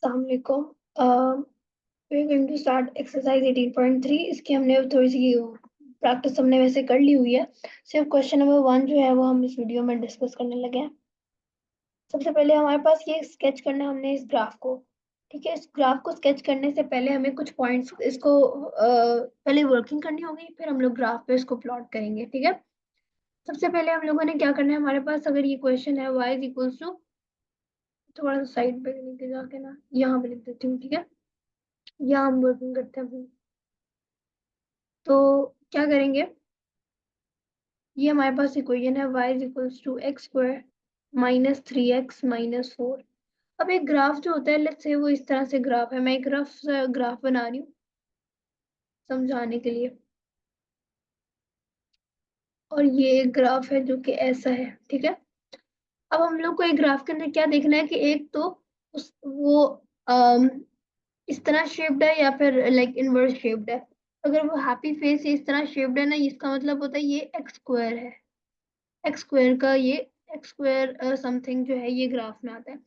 अस्सलाम वालेकुम। We are going to start exercise 18.3। इसकी हमने थोड़ी सी प्रैक्टिस हमने वैसे कर ली हुई है। सिर्फ क्वेश्चन नंबर 1 जो है वो हम इस वीडियो में डिस्कस करने लगे हैं। सबसे पहले हमारे पास ये स्केच करना है हमने इस ग्राफ को। ठीक है, इस ग्राफ को स्केच करने से पहले हमें कुछ पॉइंट्स इसको पहले वर्किंग करनी होगी, फिर हम लोग ग्राफ पे इसको प्लॉट करेंगे। ठीक है, सबसे पहले हम लोगों ने क्या करना है, हमारे पास अगर ये क्वेश्चन है y इज इक्वल्स टू, थोड़ा सा साइड पे लेके जाके ना यहाँ पे लिख देती हूँ। ठीक है, यहाँ हम वर्किंग करते हैं अपनी। तो क्या करेंगे, ये हमारे पास इक्वेशन है y is equals to x square minus 3x minus 4। अब एक ग्राफ जो होता है, लेट्स से वो इस तरह से ग्राफ है। मैं एक ग्राफ बना रही हूँ समझाने के लिए, और ये एक ग्राफ है जो कि ऐसा है। ठीक है, अब हम लोग को एक ग्राफ के अंदर क्या देखना है कि एक तो उस वो अम, इस तरह शेप्ड है या फिर लाइक इनवर्स शेप्ड है। अगर वो हैप्पी फेस इस तरह शेप्ड है ना, इसका मतलब होता है ये एक्स स्क्वायर है। एक्स स्क्वायर का ये एक्स स्क्वायर समथिंग जो है ये ग्राफ में आता है।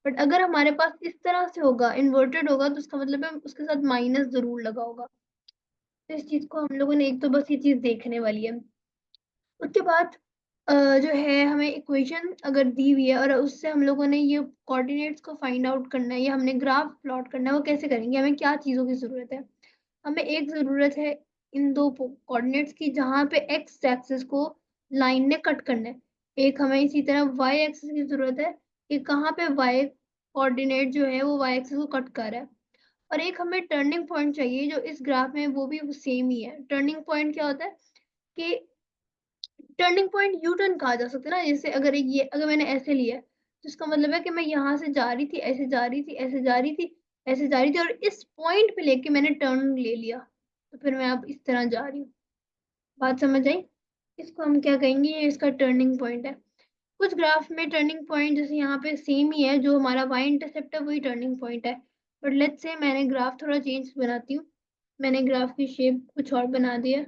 बट अगर हमारे पास इस तरह से होगा, इन्वर्टेड होगा, तो उसका मतलब है उसके साथ माइनस जरूर लगा होगा। तो इस चीज को हम लोगों ने एक तो बस ये चीज देखने वाली है। उसके बाद जो है हमें इक्वेशन अगर दी हुई है और उससे हम लोगों ने ये कोऑर्डिनेट्स को फाइंड आउट करना है या हमने ग्राफ प्लॉट करना है, वो कैसे करेंगे, हमें क्या चीज़ों की ज़रूरत है। हमें एक ज़रूरत है इन दो कोऑर्डिनेट्स की जहाँ पे एक्स एक्सिस को लाइन ने कट करना है। एक हमें इसी तरह वाई एक्सिस की ज़रूरत है कि कहाँ पे वाई कोऑर्डिनेट जो है वो वाई एक्सिस को कट कर रहा है। और एक हमें टर्निंग पॉइंट चाहिए जो इस ग्राफ में वो भी सेम ही है। टर्निंग पॉइंट क्या होता है कि टर्निंग पॉइंट यू टर्न कहा जा सकता है ना। जैसे अगर ये अगर मैंने ऐसे लिया है, तो इसका मतलब है कि मैं यहाँ से जा रही थी, ऐसे जा रही थी, ऐसे जा रही थी, ऐसे जा रही थी, और इस पॉइंट पे लेके मैंने टर्न ले लिया, तो फिर मैं अब इस तरह जा रही हूँ। बात समझ आई? इसको हम क्या कहेंगे, ये इसका टर्निंग पॉइंट है। कुछ ग्राफ में टर्निंग पॉइंट जैसे यहाँ पे सेम ही है, जो हमारा वाई इंटरसेप्ट है वही टर्निंग पॉइंट है। बट लेट्स से मैंने ग्राफ थोड़ा चेंज बनाती हूँ। मैंने ग्राफ की शेप कुछ और बना दिया।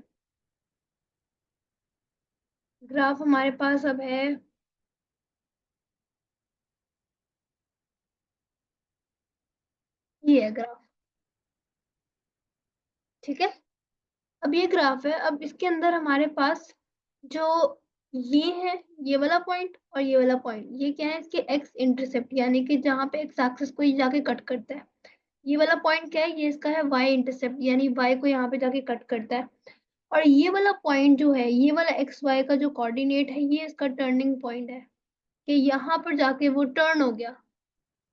ग्राफ हमारे पास अब है, ये है ग्राफ। ठीक है, अब ये ग्राफ है। अब इसके अंदर हमारे पास जो ये है, ये वाला पॉइंट और ये वाला पॉइंट, ये क्या है, इसके एक्स इंटरसेप्ट, यानी कि जहाँ पे एक्स एक्सिस को ये जाके कट करता है। ये वाला पॉइंट क्या है, ये इसका है वाई इंटरसेप्ट, यानी वाई को यहाँ पे जाके कट करता है। और ये वाला पॉइंट जो है, ये वाला एक्स वाई का जो कोऑर्डिनेट है, ये इसका टर्निंग पॉइंट है कि यहाँ पर जाके वो टर्न हो गया।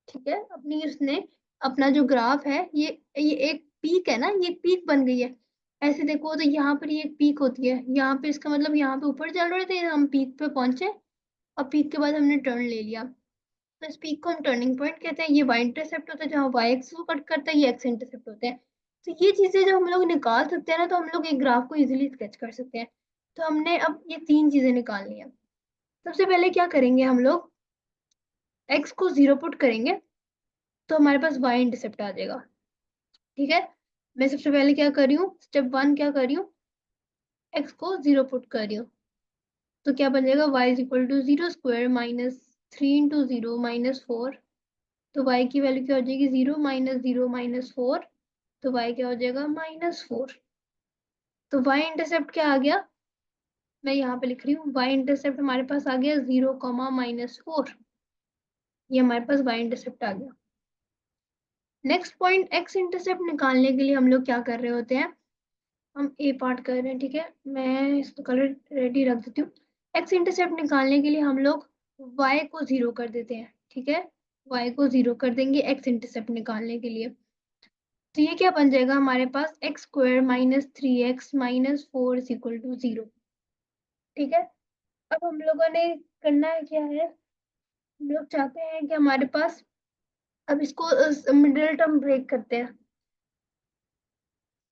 ठीक है, अपनी उसने अपना जो ग्राफ है, ये एक पीक है ना, ये पीक बन गई है। ऐसे देखो तो यहाँ पर ये एक पीक होती है, यहाँ पे इसका मतलब यहाँ पे ऊपर चल रहे थे हम, पीक पे पहुंचे और पीक के बाद हमने टर्न ले लिया। तो इस पीक को हम टर्निंग पॉइंट कहते हैं। ये वाई इंटरसेप्ट होता है, जहाँ वाई एक्स को कट करता है, ये एक्स इंटरसेप्ट होते हैं। तो ये चीजें जब हम लोग निकाल सकते हैं ना, तो हम लोग एक ग्राफ को इजिली स्केच कर सकते हैं। तो हमने अब ये तीन चीजें निकालनी है। सबसे पहले क्या करेंगे, हम लोग एक्स को 0 पुट करेंगे, तो हमारे पास वाई इंटरसेप्ट आ जाएगा। ठीक है, मैं सबसे पहले क्या कर रही हूँ, स्टेप 1 क्या कर रही हूँ, एक्स को 0 पुट कर रही हूँ। तो क्या बन जाएगा, y is equal to 0 square minus 3 into 0 minus 4। तो y की वैल्यू क्या हो जाएगी, 0 माइनस 4। तो y क्या हो जाएगा, -4। तो y इंटरसेप्ट क्या आ गया, मैं यहाँ पे लिख रही हूँ, y इंटरसेप्ट हमारे पास आ गया 0, -4। ये हमारे पास y इंटरसेप्ट आ गया। नेक्स्ट पॉइंट, x इंटरसेप्ट निकालने के लिए हम लोग क्या कर रहे होते हैं, हम ए पार्ट कर रहे हैं। ठीक है, मैं इसको कलर रेडी रख देती हूँ। एक्स इंटरसेप्ट निकालने के लिए हम लोग y को 0 कर देते हैं। ठीक है, y को 0 कर देंगे एक्स इंटरसेप्ट निकालने के लिए। तो ये क्या बन जाएगा हमारे पास, x square -3x -4 is equal to 0। ठीक है, अब हम लोगों ने करना है क्या है, हम लोग चाहते हैं कि हमारे पास, अब इसको मिडिल टर्म ब्रेक करते हैं।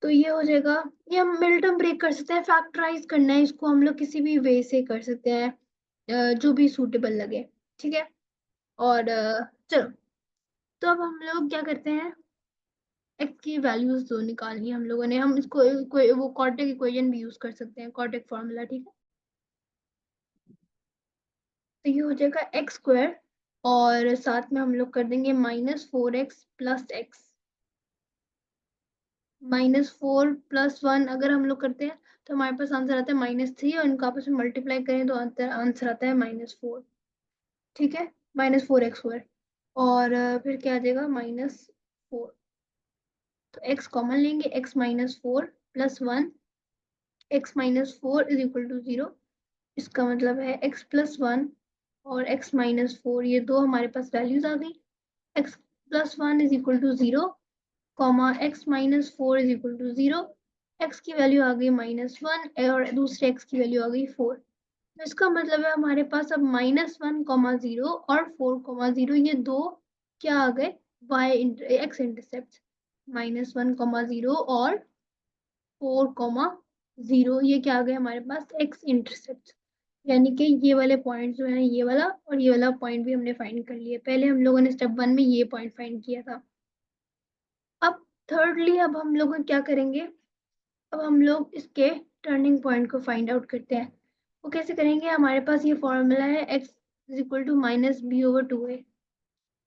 तो ये हो जाएगा, ये हम मिडिल टर्म ब्रेक कर सकते हैं, फैक्टराइज करना है इसको हम लोग किसी भी वे से कर सकते हैं, जो भी सूटेबल लगे। ठीक है, और चलो, तो अब हम लोग क्या करते हैं, एक्स की वैल्यूज दो निकालनी है हम लोगों ने। हम इसको कोई वो कॉर्टेक इक्वेशन भी यूज कर सकते हैं, कॉर्टेक फॉर्मूला। ठीक है, तो ये हो जाएगा एक्स स्क्वायर और साथ में हम लोग कर देंगे -4x प्लस एक्स। -4 + 1 अगर हम लोग करते हैं तो हमारे पास आंसर आता है -3, और इनको आपस में मल्टीप्लाई करें तो आंसर आता है -4। ठीक है, -4x²। और फिर क्या आ जाएगा -4। तो x कॉमन लेंगे, x -4 + 1, x -4 = 0। इसका मतलब है x + 1 और x -4, ये दो हमारे पास वैल्यूज आ गई। x + 1 = 0, x -4 = 0। x की वैल्यू आ गई -1 और दूसरे x की वैल्यू आ गई 4। तो इसका मतलब है हमारे पास अब -1, 0 और 4, 0 ये दो क्या आ गए, x इंटरसेप्ट। -1, 0 और 4, 0 ये क्या आ गए हमारे पास, x इंटरसेप्ट। यानी कि ये वाले पॉइंट जो है, ये वाला और ये वाला पॉइंट भी हमने फाइंड कर लिया। पहले हम लोगों ने स्टेप 1 में ये पॉइंट फाइंड किया था। अब थर्डली अब हम लोग क्या करेंगे, अब हम लोग इसके टर्निंग पॉइंट को फाइंड आउट करते हैं। वो कैसे करेंगे, हमारे पास ये फॉर्मूला है x = -b/2a।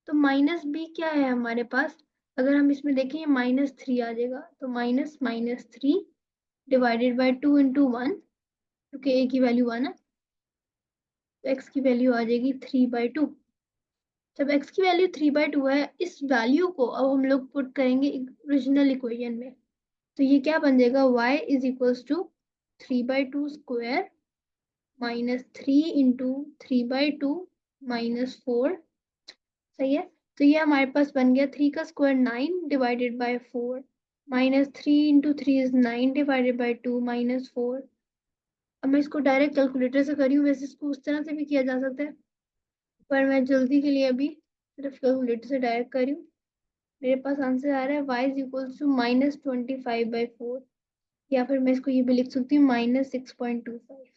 तो -b क्या है हमारे पास, अगर हम इसमें देखें -3 आ जाएगा, तो -3 डिवाइडेड बाय 2 × 1, क्योंकि a की वैल्यू 1 है, तो x की वैल्यू आ जाएगी 3/2। जब x की वैल्यू 3/2 है, इस वैल्यू को अब हम लोग पुट करेंगे ओरिजिनल इक्वेशन में। तो ये क्या बन जाएगा, y = 3/2² -3 × 3/2 -4। सही है, तो ये हमारे पास बन गया 3 का square 9 divided by 4, -3 × 3 = 9 divided by 2 -4। अब मैं इसको डायरेक्ट कैलकुलेटर से करी हूँ, वैसे इसको उस तरह से भी किया जा सकता है, पर मैं जल्दी के लिए अभी सिर्फ कैलकुलेटर से डायरेक्ट करी हूँ। मेरे पास आंसर आ रहा है y = -25/4, या फिर मैं इसको ये भी लिख सकती हूँ -6.25।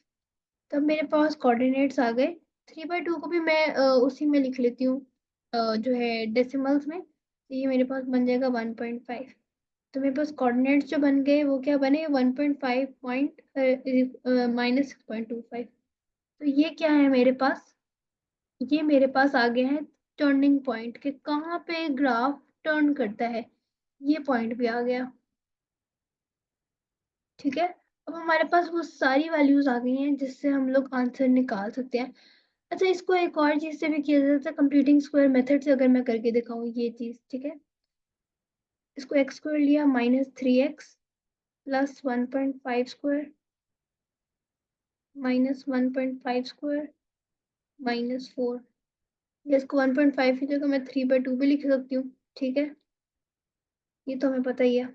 तब मेरे पास कोऑर्डिनेट्स आ गए। 3/2 को भी मैं उसी में लिख लेती हूँ, जो है डेसिमल्स में। तो ये मेरे पास बन जाएगा 1.5। तो मेरे पास कोऑर्डिनेट्स जो बन गए वो क्या बने, 1.5 -6.25। तो ये क्या है मेरे पास, ये मेरे पास आ गए हैं टर्निंग पॉइंट के, कहाँ पे ग्राफ टर्न करता है, ये पॉइंट भी आ गया। ठीक है, अब हमारे पास वो सारी वैल्यूज आ गई हैं जिससे हम लोग आंसर निकाल सकते हैं। अच्छा, इसको एक और चीज से भी किया जा सकता है, कंप्लीटिंग स्क्वायर मेथड से अगर मैं करके दिखाऊं ये चीज। ठीक है, इसको x² लिया, -3x + 1.5² -1.5² -4। या इसको 1.5 की जगह मैं 3/2 भी लिख सकती हूँ। ठीक है, ये तो हमें पता ही है।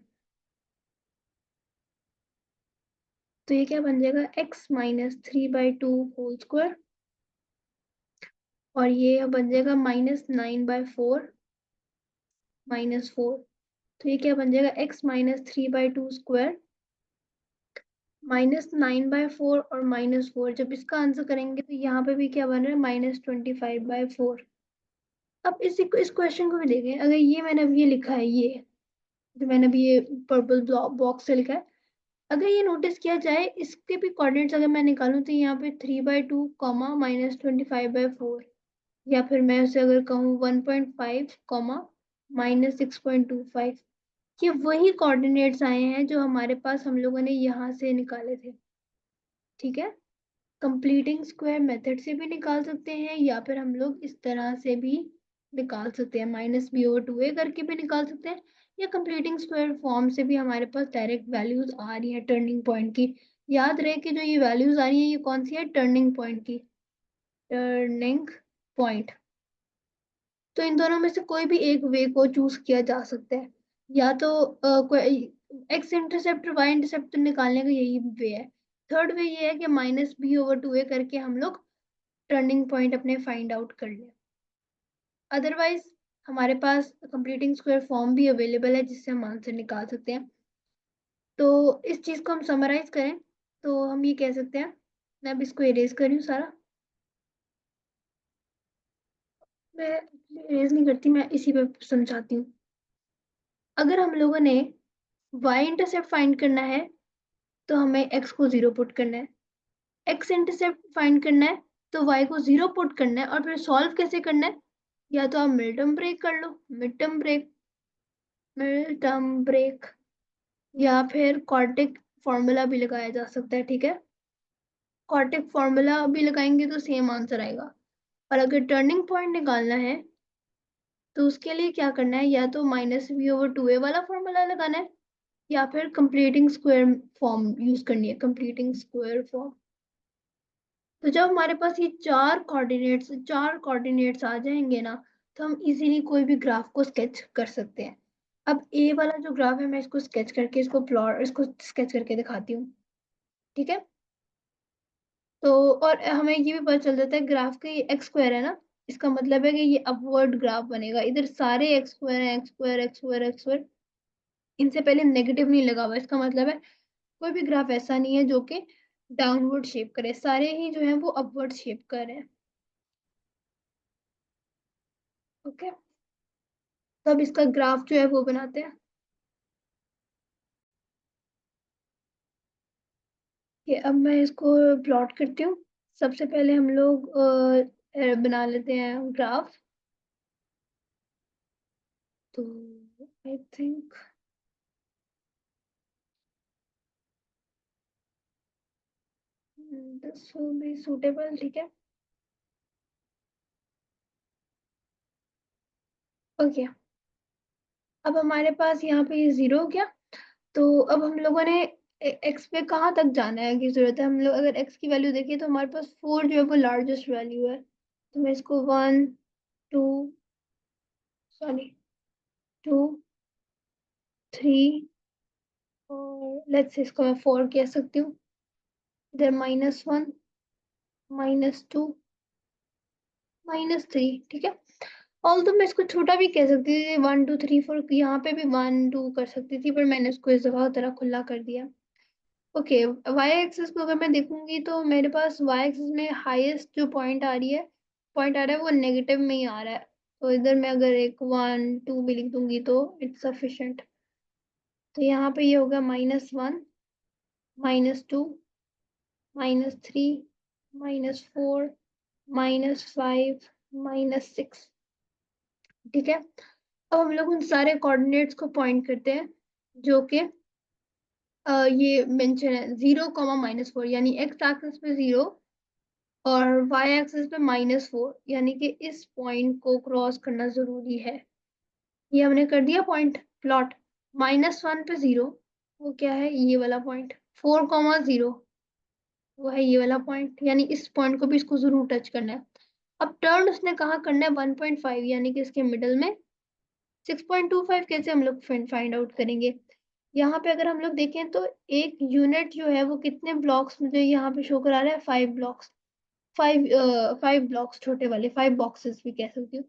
तो ये क्या बन जाएगा, x -3/2 होल स्क्वायर, और ये बन जाएगा -9/4 -4। तो ये क्या बन जाएगा, x -3/2² -9/4 और -4। जब इसका आंसर करेंगे तो यहाँ पे भी क्या बन रहा है, -25/4। अब इस क्वेश्चन को भी देखें, अगर ये मैंने अब ये लिखा है, ये जो मैंने अभी ये पर्पल बॉक्स से लिखा है, अगर ये नोटिस किया जाए, इसके भी कोऑर्डिनेट्स अगर मैं निकालूं तो यहाँ पे 3/2 -25/4, या फिर मैं उसे अगर कहूँ 1.5 -6.25, ये वही कोऑर्डिनेट्स आए हैं जो हमारे पास हम लोगों ने यहाँ से निकाले थे। ठीक है, कंप्लीटिंग स्क्वायर मेथड से भी निकाल सकते हैं, या फिर हम लोग इस तरह से भी निकाल सकते हैं, -b/2a करके भी निकाल सकते हैं, या कंप्लीटिंग स्क्वायर फॉर्म से भी हमारे पास डायरेक्ट वैल्यूज आ रही है टर्निंग पॉइंट की। याद रहे कि जो ये वैल्यूज आ रही है ये कौन सी है, टर्निंग पॉइंट की, टर्निंग पॉइंट। तो इन दोनों में से कोई भी एक वे को चूज किया जा सकता है, या तो एक्स इंटरसेप्ट वाई इंटरसेप्ट निकालने का यही वे है। थर्ड वे ये है कि -b/2a करके हम लोग टर्निंग पॉइंट अपने फाइंड आउट कर लें। अदरवाइज हमारे पास कंप्लीटिंग स्क्वायर फॉर्म भी अवेलेबल है जिससे हम आंसर निकाल सकते हैं। तो इस चीज को हम समराइज करें तो हम ये कह सकते हैं, मैं अब इसको इरेज कर रही हूँ सारा, मैं इरेज नहीं करती, मैं इसी पे समझाती हूँ। अगर हम लोगों ने y इंटरसेप्ट फाइंड करना है तो हमें x को 0 पुट करना है, x इंटरसेप्ट फाइंड करना है तो y को 0 पुट करना है, और फिर सॉल्व कैसे करना है, या तो आप मिड टर्म ब्रेक कर लो, मिड टर्म ब्रेक, या फिर कॉर्टिक फॉर्मूला भी लगाया जा सकता है, ठीक है। कॉर्टिक फॉर्मूला भी लगाएंगे तो सेम आंसर आएगा। और अगर टर्निंग पॉइंट निकालना है तो उसके लिए क्या करना है, या तो -v/2a वाला फॉर्मूला लगाना है, या फिर कंप्लीटिंग स्क्वायर फॉर्म यूज करनी है, कंप्लीटिंग स्क्वायर फॉर्म। तो जब हमारे पास ये चार कोऑर्डिनेट्स आ जाएंगे ना, तो हम इजीली कोई भी ग्राफ को स्केच कर सकते हैं। अब ए वाला जो ग्राफ है, मैं इसको स्केच करके इसको स्केच करके दिखाती हूँ, ठीक है। तो और हमें ये भी पता चल जाता है ग्राफ का ये एक्स स्क्वायर है ना, इसका मतलब है कि ये अपवर्ड ग्राफ बनेगा। इधर सारे एक्स स्क्वायर है, x square x square x square, इनसे पहले नेगेटिव नहीं लगा हुआ, इसका मतलब है कोई भी ग्राफ ऐसा नहीं है जो कि डाउनवर्ड शेप करे, सारे ही जो है वो अपवर्ड शेप कर रहे हैं। ओके, तो अब इसका ग्राफ जो है वो बनाते हैं कि अब मैं इसको प्लॉट करती हूँ। सबसे पहले हम लोग बना लेते हैं ग्राफ। तो I think this will be suitable, ठीक है। ओके, अब हमारे पास यहाँ पे ये जीरो हो गया। तो अब हम लोगों ने एक्स पे कहाँ तक जाना है की जरूरत है, हम लोग अगर एक्स की वैल्यू देखें तो हमारे पास फोर जो है वो लार्जेस्ट वैल्यू है। तो मैं इसको one, two, sorry, two, three, और लेट्स से इसको मैं फोर कह सकती हूँ। इधर -1, -2, -3, ठीक है। ऑल तो मैं इसको छोटा भी कह सकती थी, 1 2 3 4, यहाँ पे भी 1 2 कर सकती थी, पर मैंने उसको इस दफा तरह खुला कर दिया। ओके, वाई एक्सिस को अगर मैं देखूंगी तो मेरे पास वाई एक्सिस में हाईएस्ट जो पॉइंट आ रहा है वो नेगेटिव में ही आ रहा है। तो इधर मैं अगर एक 1 2 भी लिख दूंगी तो इट्स सफिशेंट। तो यहाँ पे ये होगा -1, -2, -3, -4, -5, -6, ठीक है। अब हम लोग उन सारे कोऑर्डिनेट्स को पॉइंट करते हैं जो कि ये मेंशन है, 0, -4, यानी एक्स एक्सिस पे 0 और वाई एक्सिस पे -4, यानी कि इस पॉइंट को क्रॉस करना जरूरी है। ये हमने कर दिया पॉइंट प्लॉट। -1 पे 0, वो क्या है, ये वाला पॉइंट। 4, 0, वो है ये वाला पॉइंट, यानी इस पॉइंट को भी इसको जरूर टच करना है। अब टर्न उसने कहाँ करना है, 1.5, यानी कि इसके मिडल में। 6.25 कैसे हम लोग फाइंड आउट करेंगे। यहाँ पे अगर हम लोग देखें तो एक यूनिट जो है वो कितने ब्लॉक्स, मुझे यहाँ पे शो करा रहा है 5 ब्लॉक्स। 5 ब्लॉक्स, छोटे वाले 5 बॉक्सेस भी कह सकती हूँ।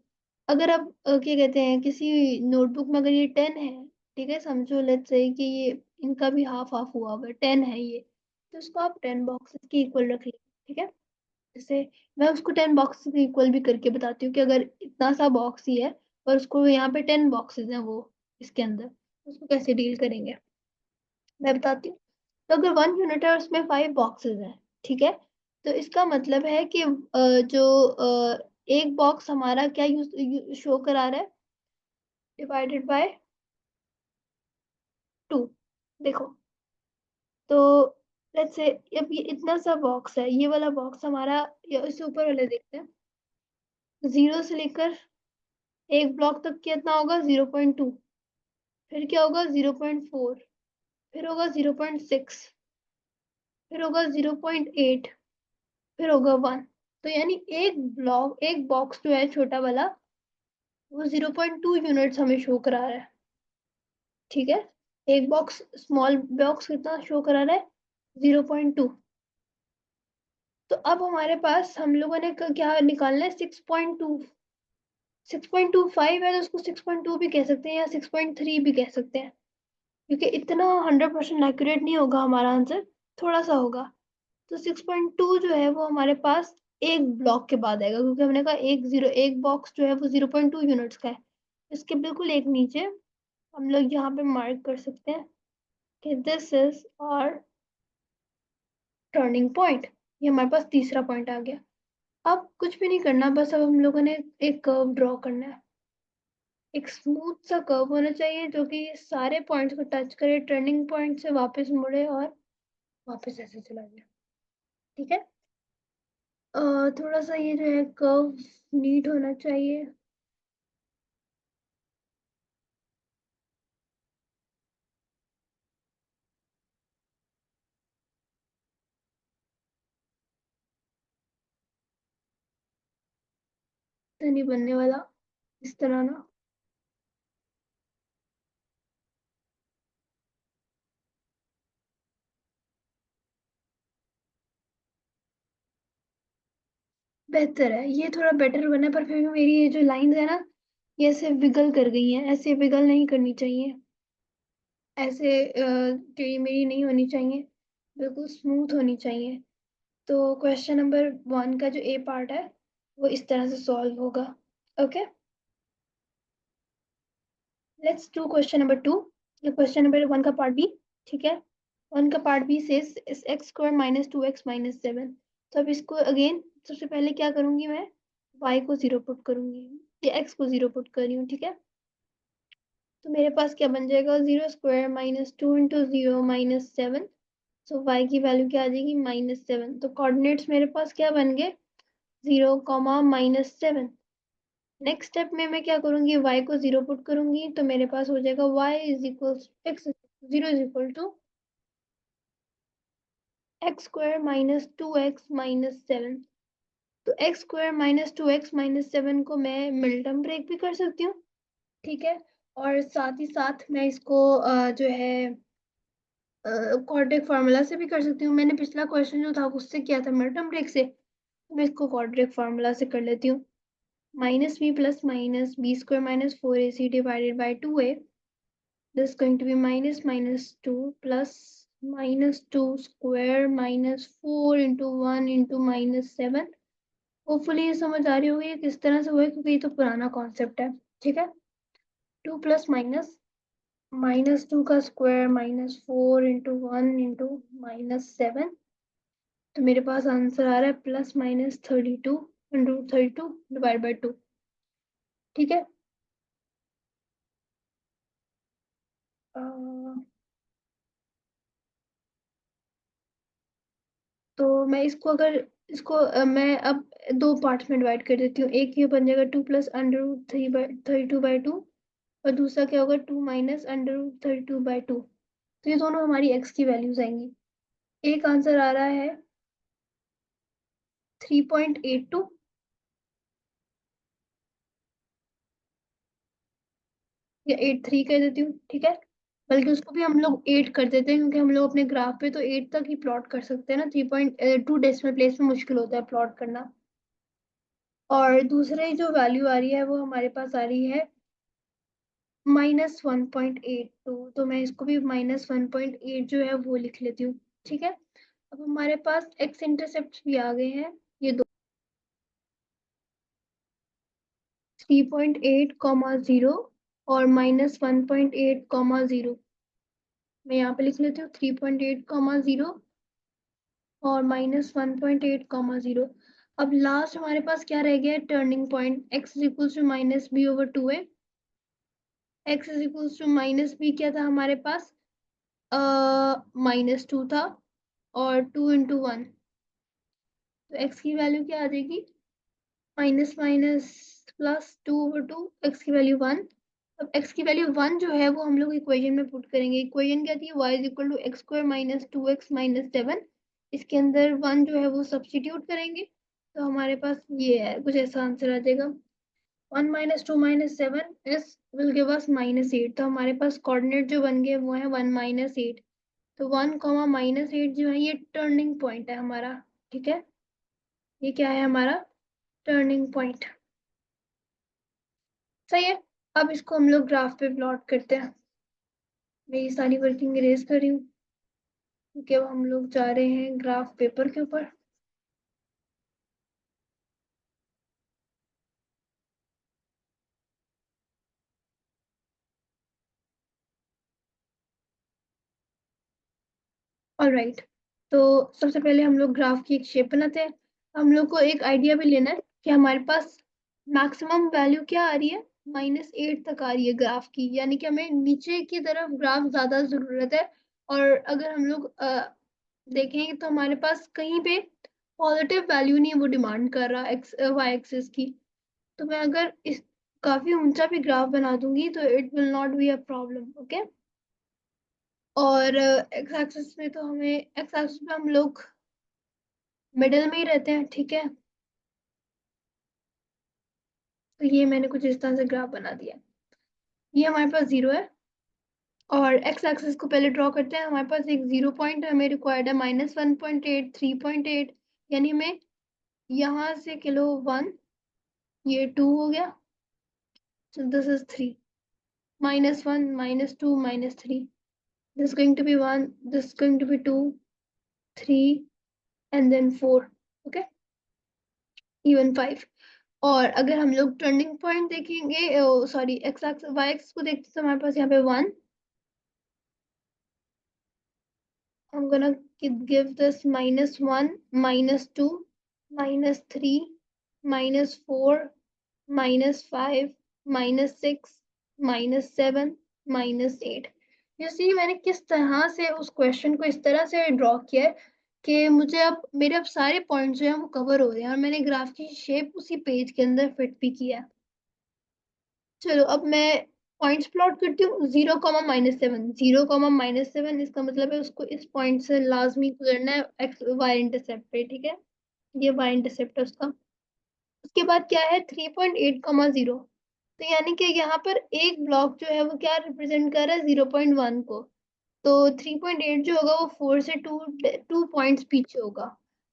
अगर आप क्या कहते हैं, किसी नोटबुक में अगर ये 10 है, ठीक है, समझो लेट्स से कि ये इनका भी हाफ हाफ हुआ हुआ है, 10 है ये, तो इसको आप 10 बॉक्सेस के इक्वल रख लीजिए, ठीक है। जैसे मैं उसको 10 बॉक्स के इक्वल भी करके बताती हूँ कि अगर इतना सा बॉक्स ही है और उसको यहाँ पे 10 बॉक्सेस हैं वो इसके अंदर, तो उसको कैसे डील करेंगे, मैं बताती हूँ। तो अगर 1 यूनिट है और उसमें 5 बॉक्सेस हैं, ठीक है, तो इसका मतलब है कि जो एक बॉक्स हमारा क्या शो करा रहा है, डिवाइडेड बाय 2, देखो। तो लेट्स से अब ये इतना सा बॉक्स है, ये वाला बॉक्स हमारा, या इससे ऊपर वाले देखते हैं, 0 से लेकर एक ब्लॉक तक कितना होगा, 0.2, फिर क्या होगा 0.4, फिर होगा 0.6, फिर होगा 0.8, फिर होगा 1। तो यानी एक बॉक्स जो है छोटा वाला, वो 0.2 यूनिट्स हमें शो करा रहा है, ठीक है। एक बॉक्स, स्मॉल बॉक्स कितना शो करा रहा है, 0.2। तो अब हमारे पास हम लोगों ने क्या निकालना है, 6.2, 6.25 है तो उसको 6.2 भी कह सकते हैं या 6.3 भी कह सकते हैं, क्योंकि इतना 100% एक्यूरेट नहीं होगा हमारा आंसर, थोड़ा सा होगा। तो 6.2 जो है वो हमारे पास एक ब्लॉक के बाद आएगा, क्योंकि हमने कहा एक बॉक्स जो है वो 0.2 यूनिट्स का है। इसके बिल्कुल एक नीचे हम लोग यहाँ पे मार्क कर सकते हैं कि this is our turning point. ये हमारे पास तीसरा पॉइंट आ गया। अब कुछ भी नहीं करना, बस अब हम लोगों ने एक कर्व ड्रॉ करना है। एक स्मूथ सा कर्व होना चाहिए जो कि सारे पॉइंट्स को टच करे, टर्निंग पॉइंट से वापस मुड़े और वापस ऐसे चला जाए। ठीक है। थोड़ा सा ये जो है कर्व नीट होना चाहिए। तो नहीं बनने वाला इस तरह ना। बेहतर है, ये थोड़ा बेटर बना है, पर फिर भी मेरी ये जो लाइंस है ना, ये ऐसे विगल कर गई हैं, ऐसे विगल नहीं करनी चाहिए। ऐसे टेढ़ी मेढ़ी नहीं होनी चाहिए, बिल्कुल स्मूथ होनी चाहिए। तो क्वेश्चन नंबर 1 का जो ए पार्ट है वो इस तरह से सॉल्व होगा। Okay, let's do question number 2। ये क्वेश्चन नंबर 1 का पार्ट बी। ठीक है। 1 का पार्ट बी सेज इस x square minus 2x minus 7। तो अब इसको अगेन सबसे पहले क्या करूंगी मैं, y को 0 पुट करूंगी, ये x को 0 पुट कर रही हूँ। ठीक है। तो मेरे पास क्या बन जाएगा, 0 स्क्वायर माइनस 2 इंटू 0 माइनस 7। सो y की वैल्यू क्या आ जाएगी, -7। तो कोऑर्डिनेट्स मेरे पास क्या बन गए, 0, -7। नेक्स्ट स्टेप में मैं क्या करूंगी, y को 0 पुट करूंगी, तो मेरे पास हो जाएगा y is equal x, 0 is equal to x square minus 2x minus 7। तो x square minus 2x minus 7 को मैं मिल्टन ब्रेक भी कर सकती हूँ। ठीक है। और साथ ही साथ मैं इसको जो है क्वाड्रेटिक फार्मूला से भी कर सकती हूँ। मैंने पिछला क्वेश्चन जो था उससे किया था मिल्टन ब्रेक से, तो मैं इसको क्वाड्रेटिक फार्मूला से कर लेती हूँ। Minus b plus minus b square minus 4ac divided by 2a, this is going to be minus minus 2 plus minus 2 square minus 4 into 1 into minus 7। Hopefully ये समझ आ रही होगी ये किस तरह से हुआ है, क्योंकि ये तो पुराना कॉन्सेप्ट है। ठीक है। 2 प्लस माइनस -2 का स्क्वायर माइनस 4 इंटू 1 इंटू -7। तो मेरे पास आंसर आ रहा है +-32 डिवाइड बाई 2। ठीक है। अ, तो मैं इसको अगर इसको मैं अब दो पार्ट्स में डिवाइड कर देती हूँ। एक ये बन जाएगा 2 + √3/32/2, और दूसरा क्या होगा 2 माइनस √32/2। तो ये दोनों हमारी x की वैल्यूज आएंगी। एक आंसर आ रहा है 3.82, या 83 कह देती हूँ। ठीक है। बल्कि उसको भी हम लोग 8 कर देते हैं, क्योंकि हम लोग अपने ग्राफ पे तो 8 तक ही प्लॉट कर सकते हैं ना। 3.2 डेसिमल प्लेस में मुश्किल होता है प्लॉट करना। और दूसरी जो वैल्यू आ रही है वो हमारे पास आ रही है -1.82। तो मैं इसको भी -1.8 जो है वो लिख लेती हूँ। ठीक है। अब हमारे पास एक्स इंटरसेप्ट भी आ गए हैं, ये दो 3.8, 0 और -1.8, 0। मैं यहाँ पे लिख लेती हूँ 3.8, 0 और -1.8, 0। अब लास्ट हमारे पास क्या रह गया है, turning point x is equal to -b/2a। x is equal to -b क्या था हमारे पास, -2 था, और 2 इंटू 1। तो x की वैल्यू क्या आ जाएगी, माइनस माइनस +2/2, एक्स की वैल्यू 1। अब x की वैल्यू 1 जो है वो हम लोग इक्वेशन में पुट करेंगे। इक्वेशन क्या थी, y is equal to x square minus 2x minus 7। इसके अंदर 1 जो है वो सब्सटीट्यूट करेंगे, तो हमारे पास ये है, कुछ ऐसा आंसर आ जाएगा। 1 माइनस 2 माइनस 7 इस विल गिव अस -8। तो हमारे पास कोऑर्डिनेट जो बन गए वो है 1 -8। तो 1, -8 जो है ये टर्निंग पॉइंट है हमारा। ठीक है। ये क्या है हमारा, टर्निंग पॉइंट। सही है। अब इसको हम लोग ग्राफ पे प्लॉट करते हैं। मैं ये सारी वर्किंग इरेज कर रही हूँ, क्योंकि अब हम लोग जा रहे हैं ग्राफ पेपर के ऊपर। All right. तो सबसे पहले हम लोग ग्राफ की एक शेप बनाते हैं। हम लोग को एक आइडिया भी लेना है कि हमारे पास मैक्सिमम वैल्यू क्या आ रही है, -8 तक आ रही है ग्राफ की, यानी कि हमें नीचे की तरफ ग्राफ ज्यादा जरूरत है। और अगर हम लोग देखें तो हमारे पास कहीं पे पॉजिटिव वैल्यू नहीं वो डिमांड कर रहा एक्स वाई एक्सिस की। तो मैं अगर इस काफी ऊंचा भी ग्राफ बना दूंगी तो it will not be a problem, okay. और एक्स एक्सिस में तो हमें एक्स एक्सिस में हम लोग मिडिल में ही रहते हैं, ठीक है। तो ये मैंने कुछ इस तरह से ग्राफ बना दिया। ये हमारे पास 0 है और एक्स एक्सिस को पहले ड्रॉ करते हैं। हमारे पास एक 0 पॉइंट हमें रिक्वायर्ड है, -1.8, 3.8, यानी हमें यहाँ से किलो 1, ये 2 हो गया, so this is 3, -1, -2, -3, this is going to be 1, this is going to be 2, 3 and then 4, okay, even 5। और अगर हम लोग टर्निंग पॉइंट देखेंगे, sorry x x y x को देखते तो हमारे पास यहाँ पे 1, I'm gonna give this -1, -2, -3, -4, -5, -6, -7, -8। you see मैंने किस तरह से उस क्वेश्चन को इस तरह से ड्रॉ किया है कि मुझे अब मेरे अब सारे पॉइंट जो हैं वो कवर हो रहे हैं और मैंने ग्राफ की शेप उसी पेज के अंदर फिट भी किया है। चलो अब मैं पॉइंट्स प्लॉट करती हूँ। 0, -7, इसका मतलब है उसको इस पॉइंट से लाजमी गुजरना है एक्स वाई इंटरसेप्ट पे, ठीक है। ये वाई इंटरसेप्ट है उसका। उसके बाद क्या है 3.8, 0, तो यानी कि यहाँ पर एक ब्लॉक जो है वो क्या रिप्रेजेंट कर रहा है 0.1 को। तो 3.8 जो होगा वो 4 से 2 पॉइंट्स पीछे होगा।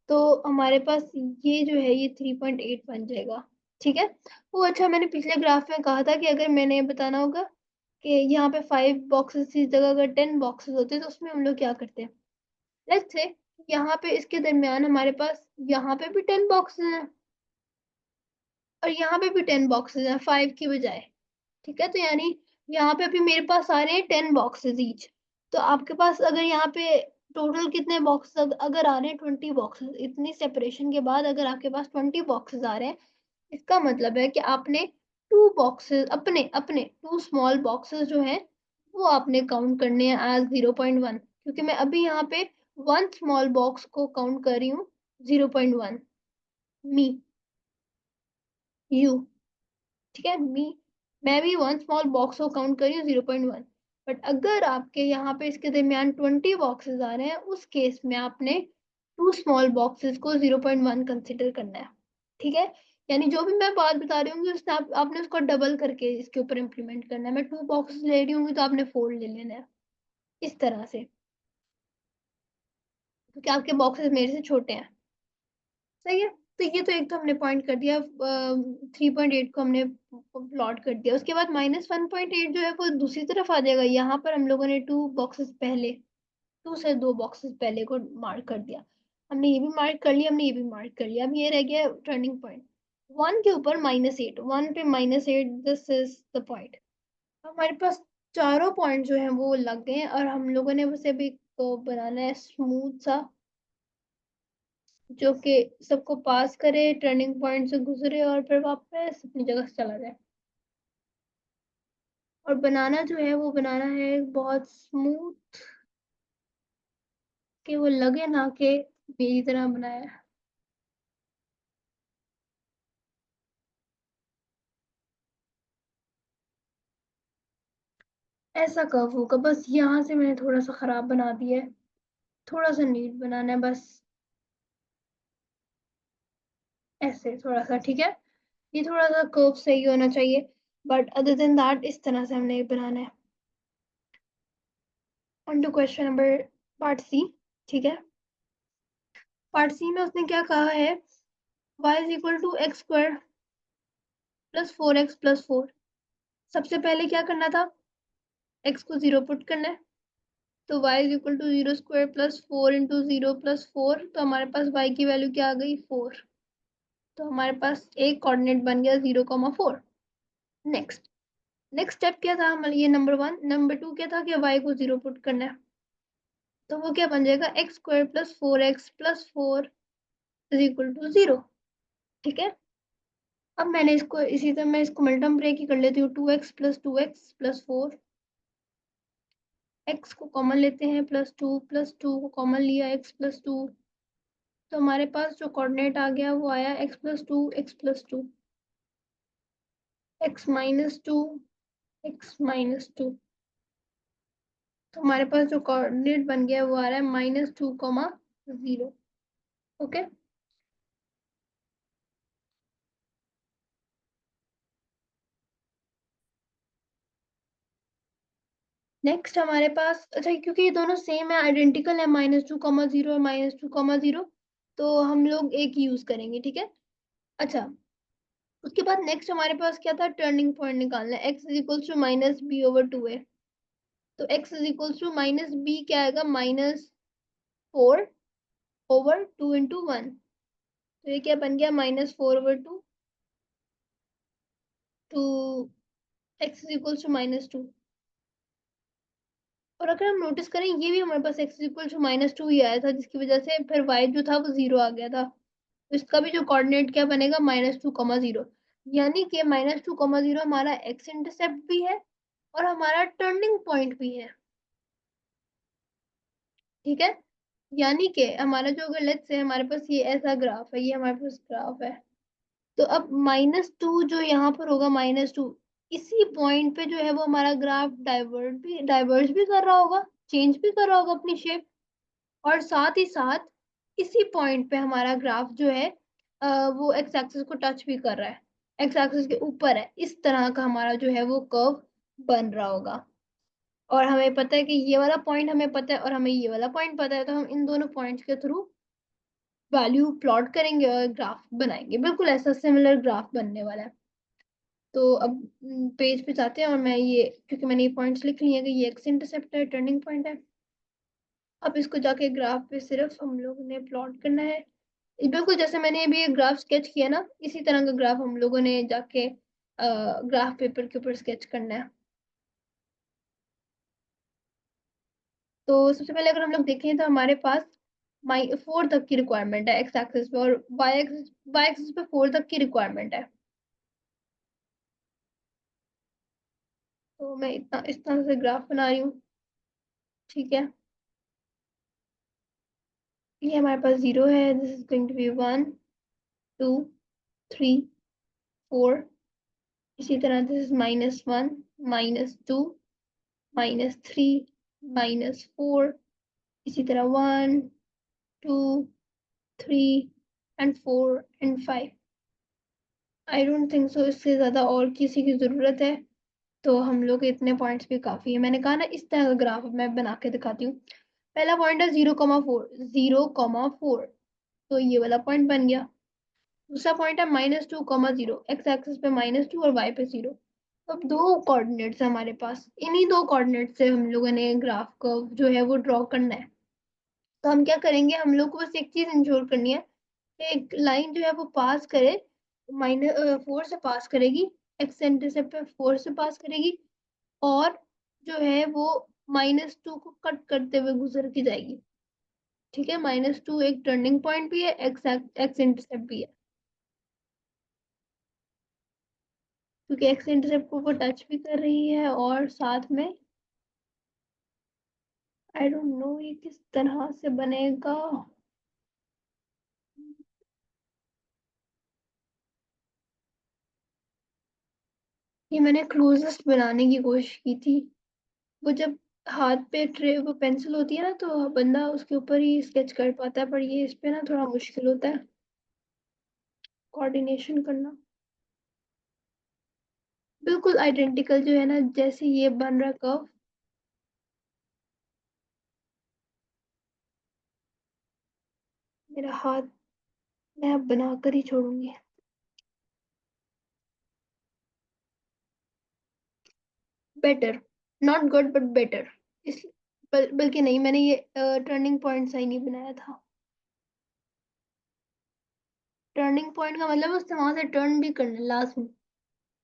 तो हमारे पास ये जो है ये 3.8 बन जाएगा, ठीक है। वो अच्छा मैंने पिछले ग्राफ में कहा था कि अगर मैंने बताना होगा कि यहाँ पे 5 बॉक्सेस की जगह अगर 10 बॉक्सेस होते तो उसमें हम लोग क्या करते हैं। लेट्स से यहाँ पे इसके दरमियान हमारे पास यहाँ पे भी 10 बॉक्सेस हैं और यहाँ पे भी 10 बॉक्सेस हैं 5 की बजाय, ठीक है। तो यानी यहाँ पे अभी मेरे पास आ रहे हैं 10 बॉक्सेस ईच। तो आपके पास अगर यहाँ पे टोटल कितने बॉक्स अगर आ रहे हैं 20 बॉक्सेस, इतनी सेपरेशन के बाद अगर आपके पास 20 बॉक्सेस आ रहे हैं, इसका मतलब है कि आपने 2 बॉक्सेस अपने अपने 2 स्मॉल बॉक्सेस जो हैं वो आपने काउंट करने हैं एज 0.1, क्योंकि मैं अभी यहाँ पे 1 स्मॉल बॉक्स को काउंट कर रही हूँ 0.1, मी, यू, ठीक है। मैं भी 1 स्मॉल बॉक्स को काउंट कर रही हूँ 0.1। बट अगर आपके यहाँ पे इसके दरमियान 20 बॉक्सेस आ रहे हैं उस केस में आपने 2 स्मॉल बॉक्सेस को 0.1 कंसिडर करना है, ठीक है। यानी जो भी मैं बात बता रही हूँ उसने आपने उसको डबल करके इसके ऊपर इम्प्लीमेंट करना है। मैं 2 बॉक्सेस ले रही हूँ तो आपने 4 ले लेना है, इस तरह से, क्योंकि आपके बॉक्सेस मेरे से छोटे हैं, सही है। तो ये तो एक तो हमने पॉइंट कर दिया, 3.8 को हमने प्लॉट कर दिया। उसके बाद -1.8 जो है वो दूसरी तरफ आ जाएगा। यहाँ पर हम लोगों ने 2 बॉक्सेस पहले, 2 से 2 बॉक्सेस पहले को मार्क कर दिया। हमने ये भी मार्क कर लिया, हमने ये भी मार्क कर लिया। अब ये रह गया टर्निंग पॉइंट 1 के ऊपर -8, 1 पे -8, दिस इज द पॉइंट। हमारे पास चारों पॉइंट जो है वो लग गए हैं और हम लोगों ने बस अभी को बनाना है स्मूथ सा, जो कि सबको पास करे, टर्निंग पॉइंट से गुजरे और फिर वापस अपनी जगह से चला जाए। और बनाना जो है वो बनाना है बहुत स्मूथ, कि वो लगे ना कि मेरी तरह बनाया है। ऐसा कर्व होगा, बस यहाँ से मैंने थोड़ा सा खराब बना दिया है, थोड़ा सा नीट बनाना है बस, ऐसे थोड़ा सा, ठीक है। ये थोड़ा सा कर्व सही होना चाहिए, बट अदर देन दैट इस तरह से हमने बनाना है। On to question number part C, ठीक है। पार्ट सी में उसने क्या कहा है, y is equal to x square plus 4x+4। सबसे पहले क्या करना था, x को 0 पुट करना है। तो y is equal to 0² plus 4 × 0 + 4, तो हमारे पास y की वैल्यू क्या आ गई 4। तो हमारे पास एक कोऑर्डिनेट बन गया 0,4। नेक्स्ट नेक्स्ट स्टेप क्या था, हमारे ये नंबर 1। नंबर 2 क्या था कि y को 0 पुट करना है। तो वो क्या बन जाएगा x² + 4x + 4 is equal to 0। ठीक है, अब मैंने इसको इसी तरह मैं इसको मल्टीप्लाई की कर लेती हूँ। 2x प्लस 4, x को कॉमन लेते हैं, प्लस टू को कॉमन लिया, x+2, तो हमारे पास जो कोऑर्डिनेट आ गया वो आया x+2, x-2, x-2। तो हमारे पास जो कोऑर्डिनेट बन गया वो आ रहा है -2, 0। ओके, नेक्स्ट हमारे पास, अच्छा क्योंकि ये दोनों सेम है, आइडेंटिकल है, -2, 0 और -2, 0, तो हम लोग एक यूज करेंगे। ठीक है, अच्छा उसके बाद नेक्स्ट हमारे पास क्या था, टर्निंग पॉइंट निकालना है। x is equals to -b/2 है, तो x is equals to -b क्या आएगा, -4/2 तो ये क्या बन गया, -4/2 to x is equals to -2। और अगर हम नोटिस करें ये भी हमारे पास x इज इक्वल टू -2 ही आया था, जिसकी वजह से फिर y जो था वो 0 आ गया था। तो इसका भी जो कोऑर्डिनेट क्या बनेगा, -2, 0, यानी कि -2, 0 हमारा x इंटरसेप्ट भी है और हमारा टर्निंग पॉइंट भी है। ठीक है, यानी कि हमारा जो, अगर लेट्स से हमारे पास ये ऐसा ग्राफ है, ये हमारे पास ग्राफ है, तो अब -2 जो यहाँ पर होगा, -2 इसी पॉइंट पे जो है वो हमारा ग्राफ डाइवर्ज भी कर रहा होगा, चेंज भी कर रहा होगा अपनी शेप, और साथ ही साथ इसी पॉइंट पे हमारा ग्राफ जो है वो एक्स एक्सिस को टच भी कर रहा है, एक्स एक्सिस के ऊपर है, इस तरह का हमारा जो है वो कर्व बन रहा होगा। और हमें पता है कि ये वाला पॉइंट हमें पता है और हमें ये वाला पॉइंट पता है, तो हम इन दोनों पॉइंट्स के थ्रू वैल्यू प्लॉट करेंगे और ग्राफ बनाएंगे, बिल्कुल ऐसा सिमिलर ग्राफ बनने वाला है। तो अब पेज पे जाते हैं, और मैं ये, क्योंकि मैंने ये पॉइंट्स लिख लिए हैं कि ये एक्स इंटरसेप्ट है, टर्निंग पॉइंट है, अब इसको जाके ग्राफ पे सिर्फ हम लोग ने प्लॉट करना है। बिल्कुल जैसे मैंने अभी एक ग्राफ स्केच किया ना, इसी तरह का ग्राफ हम लोगों ने जाके ग्राफ पेपर के ऊपर स्केच करना है। तो सबसे पहले अगर हम लोग देखें तो हमारे पास 4 तक की रिक्वायरमेंट है एक्स एक्सिस पे, और वाई एक्सिस पे 4 तक की रिक्वायरमेंट है। तो मैं इतना इस तरह से ग्राफ बना रही हूँ। ठीक है, ये हमारे पास 0 है, this is going to be 1, 2, 3, 4, इसी तरह दिस इज -1, -2, -3, -4, इसी तरह 1, 2, 3 and 4 and 5। I don't think so इससे ज़्यादा और किसी की ज़रूरत है, तो हम लोग इतने पॉइंट्स भी काफ़ी है। मैंने कहा ना इस तरह का ग्राफ मैं बना के दिखाती हूँ। पहला पॉइंट है 0,4, 0,4, तो ये वाला पॉइंट बन गया। दूसरा पॉइंट है -2,0, एक्स एक्सिस पे -2 और वाई पे 0। अब दो कोऑर्डिनेट्स है हमारे पास, इन्हीं दो कोऑर्डिनेट से हम लोगों ने ग्राफ को जो है वो ड्रॉ करना है। तो हम क्या करेंगे, हम लोग को बस एक चीज इंश्योर करनी है, एक लाइन जो है वो पास करे, -4 से पास करेगी, एक्स इंटरसेप्ट पे 4 से पास करेगी, और जो है वो -2 को कट करते हुए गुजर के जाएगी। ठीक है, -2 एक टर्निंग पॉइंट भी है, एक्स एक्स इंटरसेप्ट भी है, क्योंकि एक्स इंटरसेप्ट को वो टच भी कर रही है, और साथ में आई डोंट नो ये किस तरह से बनेगा। ये मैंने क्लोजेस्ट बनाने की कोशिश की थी, वो जब हाथ पे ट्रे वो पेंसिल होती है ना, तो बंदा उसके ऊपर ही स्केच कर पाता है, पर ये इस पे ना थोड़ा मुश्किल होता है कोऑर्डिनेशन करना। बिल्कुल आइडेंटिकल जो है ना, जैसे ये बन रहा कर्व, मेरा हाथ मैं अब बनाकर ही छोड़ूंगी। Better, not good but better. इस बल्कि नहीं, मैंने ये टर्निंग पॉइंट सही नहीं बनाया था। टर्निंग पॉइंट का मतलब उससे वहां से टर्न भी करना लाजमी।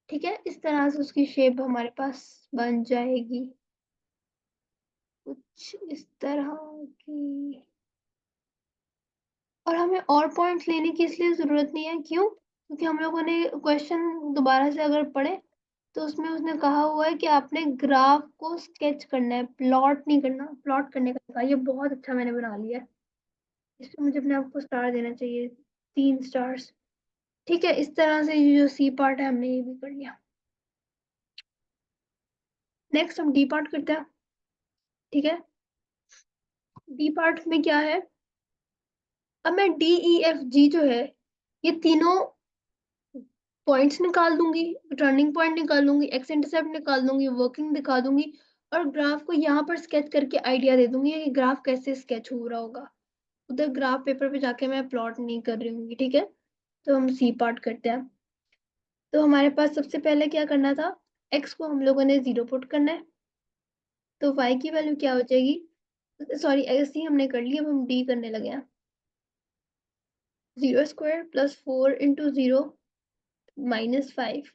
ठीक है, इस तरह से उसकी शेप हमारे पास बन जाएगी, कुछ इस तरह की। और हमें और पॉइंट्स लेने की इसलिए ज़रूरत नहीं है, क्यों? क्योंकि हम लोगों ने क्वेश्चन दोबारा से अगर पढ़े तो उसमें उसने कहा हुआ है कि आपने ग्राफ को स्केच करना है, प्लॉट नहीं करना। प्लॉट करने का कहा, ये बहुत अच्छा मैंने बना लिया है। इसमें मुझे अपने आप को स्टार देना चाहिए, 3 स्टार्स। ठीक है, इस तरह से ये जो सी पार्ट है हमने ये भी कर लिया। नेक्स्ट हम डी पार्ट करते हैं। ठीक है, डी पार्ट में क्या है? अब मैं डी ई एफ जी जो है, ये तीनों पॉइंट्स निकाल दूंगी, टर्निंग पॉइंट निकाल दूंगी, एक्स इंटरसेप्ट निकाल दूंगी, वर्किंग दिखा दूंगी, और ग्राफ को यहाँ पर स्केच करके आइडिया दे दूंगी कि ग्राफ कैसे स्केच हो रहा होगा। उधर ग्राफ पेपर पे जाके मैं प्लॉट नहीं कर रही हूँ। ठीक है, तो हम सी पार्ट करते हैं। तो हमारे पास सबसे पहले क्या करना था? एक्स को हम लोगों ने 0 पुट करना है, तो वाई की वैल्यू क्या हो जाएगी? सॉरी, ऐसे ही हमने कर लिया, अब हम डी करने लगे हैं। 0² + 4 × 0 -5।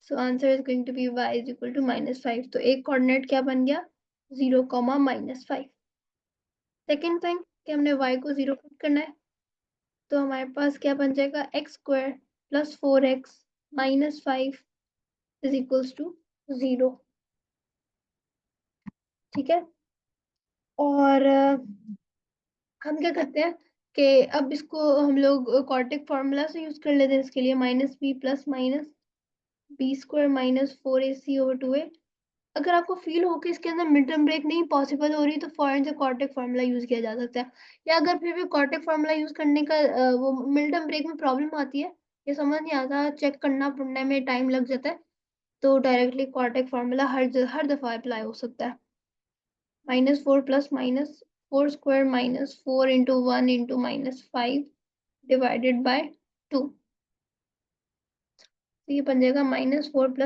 So answer is going to be y is equal to -5। तो एक कोऑर्डिनेट क्या बन गया? 0, -5। सेकेंड थिंग कि हमने y को 0 पुट करना है, तो हमारे पास क्या बन जाएगा? x² + 4x - 5 is equals to 0। ठीक है, और हम क्या करते हैं कि अब इसको हम लोग क्वाड्रेटिक फार्मूला से यूज कर लेते हैं इसके लिए, -b + -b² - 4ac/2a। अगर आपको फील हो कि इसके अंदर मिड टर्म ब्रेक नहीं पॉसिबल हो रही, तो फॉरेन से क्वाड्रेटिक फार्मूला यूज किया जा सकता है। या अगर फिर भी क्वाड्रेटिक फार्मूला यूज करने का वो मिड टर्म ब्रेक में प्रॉब्लम आती है, ये समझ नहीं आता, चेक करना पढ़ने में टाइम लग जाता है, तो डायरेक्टली क्वाड्रेटिक फार्मूला हर दफा अप्लाई हो सकता है। -4 + -4² - 4 × 1 × -5 डिवाइडेड बाय 2। तो ये बन जाएगा -4 +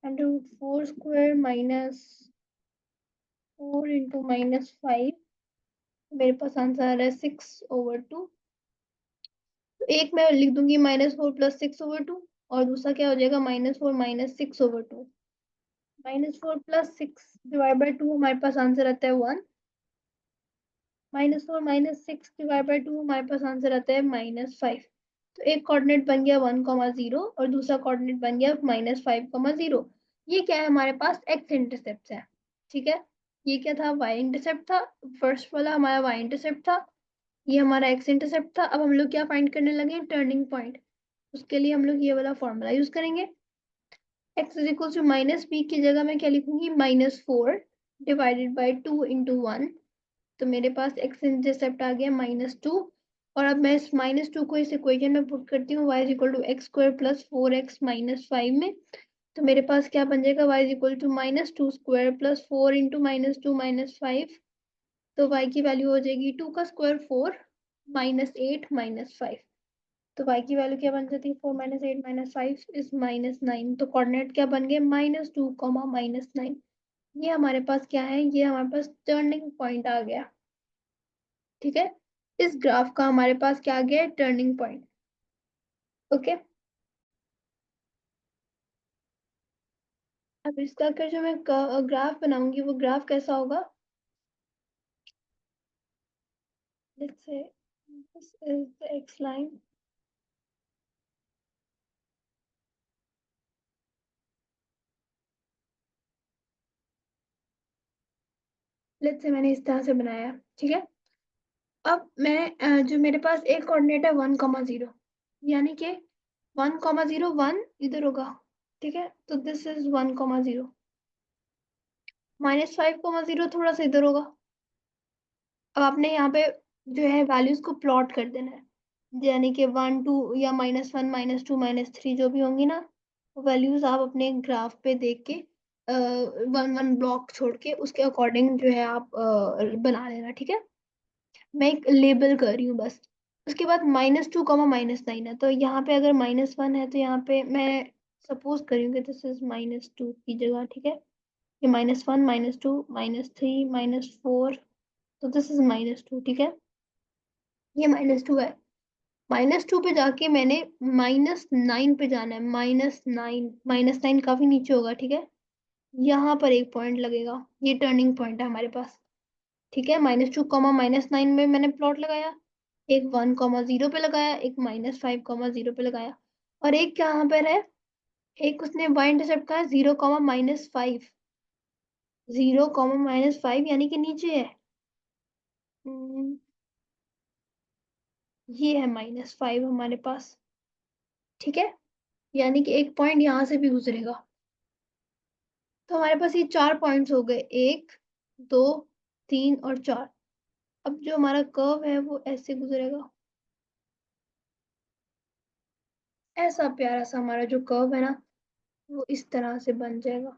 -√4² -4 × -5। मेरे पास आंसर है 6/2। तो एक मैं लिख दूंगी -4 + 6/2, और दूसरा क्या हो जाएगा? -4 - 6/2। -4 + 6 डिवाइड बाय 2 हमारे पास आंसर आता है 1। -4 - 6 डिवाइड बाय 2 हमारे पास आंसर आता है -5। तो एक कोऑर्डिनेट बन गया 1, 0, और दूसरा कोऑर्डिनेट बन गया -5, 0। ये क्या है? हमारे पास एक्स इंटरसेप्ट है। ठीक है, ये क्या था? वाई इंटरसेप्ट था। फर्स्ट वाला हमारा वाई इंटरसेप्ट था, ये हमारा एक्स इंटरसेप्ट था। अब हम लोग क्या फाइंड करने लगे हैं? Turning point. उसके लिए हम लोग ये वाला फॉर्मूला यूज करेंगे। x is equal to -b की जगह मैं क्या लिखूंगी? -4 डिवाइडेड बाय 2 × 1। तो मेरे पास x इंटरसेप्ट आ गया -2, और अब मैं इस -2 को इस इक्वेशन में पुट करती हूँ, y is equal to x² + 4x - 5 में। तो मेरे पास क्या बन जाएगा? y is equal to -2² + 4 × -2 - 5। तो y की वैल्यू हो जाएगी 2 का स्क्वायर 4 -8 -5। तो y की वैल्यू क्या बन जाती है? 4 - 8 - 5 इज -9। तो कोऑर्डिनेट क्या बन गए? -2, -9। ये हमारे पास क्या है? ये हमारे पास टर्निंग पॉइंट आ गया। ठीक है, इस ग्राफ का हमारे पास क्या आ गया? Turning point. ओके, अब इसका अगर जो मैं ग्राफ बनाऊंगी, वो ग्राफ कैसा होगा? Let's say this is the x line. Let's say मैंने इस तरह से बनाया। ठीक है, अब मैं जो मेरे पास एक कोऑर्डिनेट है 1, 0, यानी कि 1, 0, 1 इधर होगा। ठीक है, तो दिस इज 1, 0। -5, 0 थोड़ा सा इधर होगा। अब आपने यहाँ पे जो है वैल्यूज को प्लॉट कर देना है, यानी कि 1, 2 या -1, -2, -3 जो भी होंगी ना, वो वैल्यूज आप अपने ग्राफ पे देख के 1, 1 ब्लॉक छोड़ के उसके अकॉर्डिंग जो है आप बना लेना। ठीक है, मैं एक लेबल कर रही हूँ बस। उसके बाद -2, -9 है, तो यहाँ पे अगर -1 है, तो यहाँ पे मैं सपोज कर रही हूँ कि दिस इज -2 की जगह। ठीक है, ये -1, -2, -3, -4, तो दिस इज -2। ठीक है, ये -2 है। -2 पे जाके मैंने -9 पे जाना है। -9 काफी नीचे होगा। ठीक है, यहाँ पर एक पॉइंट लगेगा, ये टर्निंग पॉइंट है हमारे पास। ठीक है, -2, -9 में मैंने प्लॉट लगाया। एक 1,0 पे लगाया, एक -5,0 पे लगाया, और एक कहाँ पर है, एक उसने y इंटरसेप्ट का है 0,-5, 0,-5 यानी कि नीचे है। ये है -5 हमारे पास, ठीक है, यानी कि एक पॉइंट यहाँ से भी गुजरेगा। तो हमारे पास ये 4 पॉइंट्स हो गए, 1, 2, 3 और 4। अब जो हमारा कर्व है वो ऐसे गुजरेगा, ऐसा प्यारा सा हमारा जो कर्व है ना, वो इस तरह से बन जाएगा।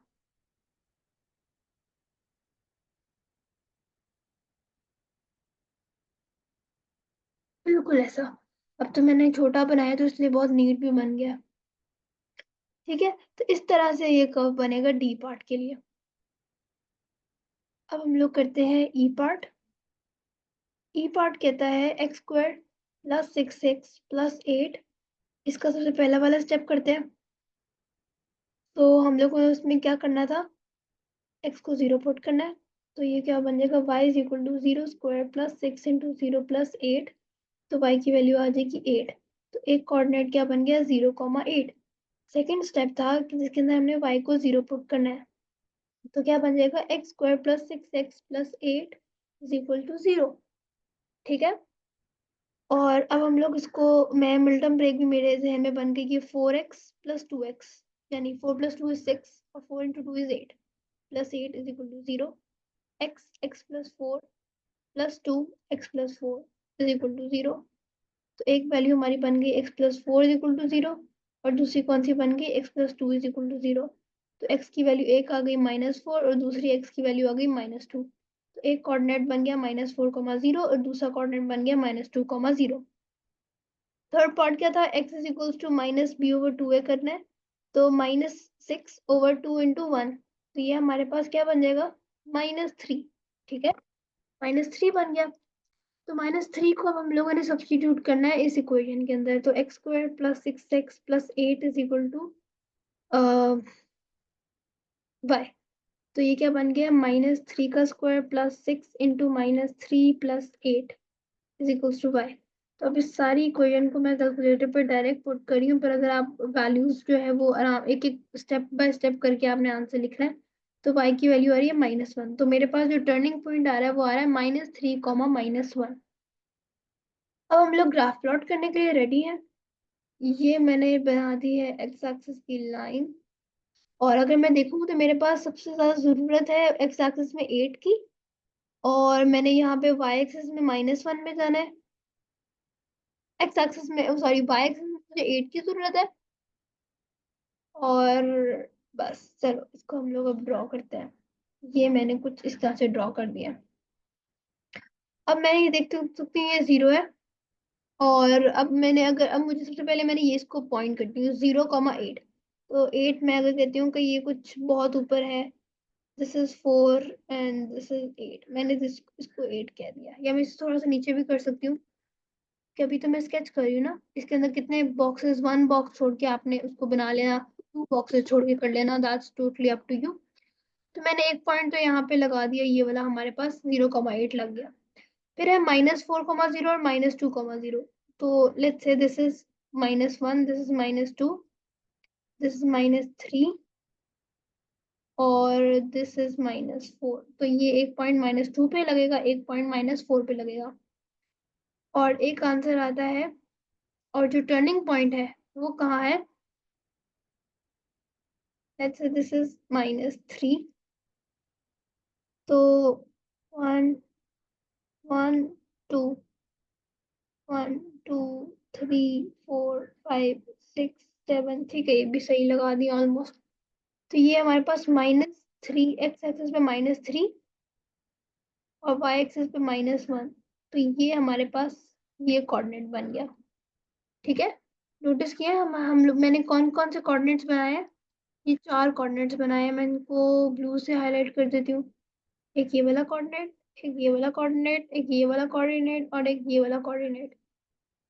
बिल्कुल ऐसा। अब तो मैंने छोटा बनाया तो इसलिए बहुत नीट भी बन गया, ठीक है। तो इस तरह से ये कर्व बनेगा डी पार्ट के लिए। अब हम लोग करते हैं ई पार्ट। ई पार्ट कहता है x² + 6x + 8। इसका सबसे पहला वाला स्टेप करते हैं। तो हम लोग को उसमें क्या करना था, x को 0 पुट करना है। तो ये क्या बन जाएगा, y = 0² + 6 × 0 + 8। तो y की वैल्यू आ जाएगी 8। तो एक कोऑर्डिनेट क्या बन गया, 0,8। सेकेंड स्टेप था कि जिसके अंदर हमने y को 0 पुट करना है। तो क्या बन जाएगा, x² + 6x + 8 = 0, ठीक है। और अब हम लोग इसको, मैं मिल्टन ब्रेक भी मेरे जहन में बन गई कि 4x + 2x, यानी 4 + 2 = 6 और 4 × 2 = 8 + 8 = 0। x + 4 + 2 x + 4 = 0। तो एक वैल्यू हमारी बन गई x + 4 = 0, और दूसरी कौन सी बन गई, x + 2 = 0। तो x की वैल्यू एक आ गई -4 और दूसरी x की वैल्यू आ गई -2। तो एक कोऑर्डिनेट बन गया -4,0 और दूसरा कोऑर्डिनेट बन गया -2,0। थर्ड पार्ट क्या था, x = -b/2a करना है। तो -6/2 × 1। तो ये हमारे पास क्या बन जाएगा, -3, ठीक है, -3 बन गया। तो -3 को अब हम लोगों ने सब्स्टिट्यूट करना है इस इक्वेशन के अंदर। तो x² + 6x + 8 y। तो ये क्या बन गया, -3 का स्क्वायर + 6 × -3 + 8 = y। तो अब इस सारी इक्वेशन को मैं कैलकुलेटर पर डायरेक्ट पुट कर रही हूँ, पर अगर आप वैल्यूज जो है वो आराम एक एक स्टेप बाय स्टेप करके आपने आंसर लिखना है। तो y की वैल्यू आ रही है -1। तो मेरे पास जो टर्निंग पॉइंट आ रहा है वो आ रहा है -3, -1। अब हम लोग ग्राफ प्लॉट करने के लिए रेडी हैं। ये मैंने बना दी है एक्स एक्सिस की लाइन। और अगर मैं देखूँ तो मेरे पास सबसे ज़्यादा ज़रूरत है एक्स एक्सिस में 8 की, और मैंने यहाँ पे वाई एक्सिस में -1 में जाना है। एक्स एक्सिस में, सॉरी, वाई एक्सिस में मुझे 8 की ज़रूरत है। और बस चलो इसको हम लोग अब ड्रॉ करते हैं। ये मैंने कुछ इस तरह से ड्रॉ कर दिया। अब मैं ये देखते सकती हूँ ये 0 है। और अब मैंने, अगर अब मुझे सबसे पहले मैंने ये इसको पॉइंट करती हूँ 0,8। तो 8 मैं अगर कहती हूँ कि ये कुछ बहुत ऊपर है, this is 4 and this is 8, मैंने इसको 8 कह दिया। या मैं इसे थोड़ा सा नीचे भी कर सकती हूँ, कि अभी तो मैं स्केच कर रही हूँ ना। इसके अंदर कितने बॉक्सेस, 1 बॉक्स छोड़ के आपने उसको बना लेना, 2 बॉक्सेस छोड़ के कर लेना, that's totally up to you. तो मैंने एक पॉइंट तो यहाँ पे लगा दिया, ये वाला हमारे पास 0,8 लग गया। फिर है -4,0 और -2,0। तो let's say this is -1, this is -2, this is -3 और दिस इज -4। तो ये एक पॉइंट -2 पे लगेगा, एक पॉइंट -4 पे लगेगा, और एक आंसर आता है। और जो टर्निंग पॉइंट है वो कहाँ है, लेट्स से दिस इज -3। तो 1, 1, 2, 1, 2, 3, 4, 5, 6, 7, ठीक है, ये भी सही लगा दिया ऑलमोस्ट। तो ये हमारे पास -3, एक्स एक्सिस पे -3 और वाई एक्सिस पे -1। तो ये हमारे पास ये कोऑर्डिनेट बन गया, ठीक है। नोटिस किया हम लोग, मैंने कौन कौन से कोऑर्डिनेट्स बनाए हैं, ये 4 कोऑर्डिनेट्स बनाए हैं। मैं इनको ब्लू से हाईलाइट कर देती हूँ। एक ये वाला कोऑर्डिनेट, एक ये वाला कोऑर्डिनेट, एक ये वाला कोऑर्डिनेट और एक ये वाला कोऑर्डिनेट।